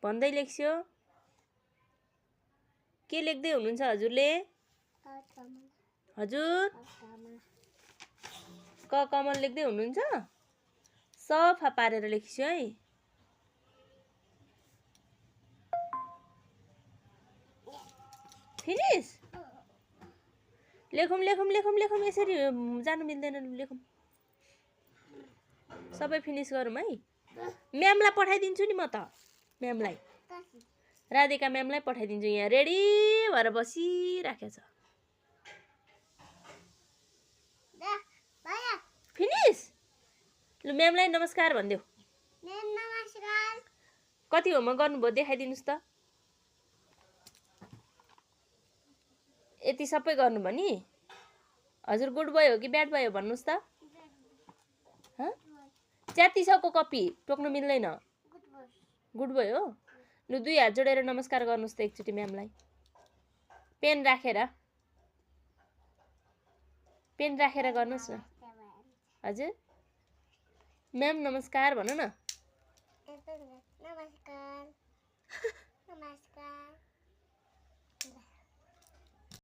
भन्दै लेख्स्यो के लेख्दै हुनुहुन्छ हजुरले हजुर क कमल लेख्दै हुनुहुन्छ सफा पारेर लेख्स्यो है फिनिश लेखौँ लेखौँ लेखौँ लेखौँ यसरी जानु मिल्दैन लेखौँ सबै फिनिश गरौँ है म्यामलाई पठाइदिन्छु नि म त म्यामलाई राधिका म्यामलाई पठाइदिन्छु यहाँ रेडी भएर बसिराखेको छ फिनिश लु म्यामलाई नमस्कार भनिदेऊ कति होमवर्क गर्नुभयो देखाइदिनुहोस् त यति सबै गर्नुभयो नि हजुर गुड बोय हो कि ब्याड बोय हो भन्नुहोस् त च्यातिसको कपी टोक्नु मिल्दैन गुड बोय हो लु 2 हात जोडेर नमस्कार गर्नुहोस् त एकचोटि म्यामलाई पेन राखेर गर्नुहोस् न हजुर म्याम नमस्कार भन्नु न नमस्कार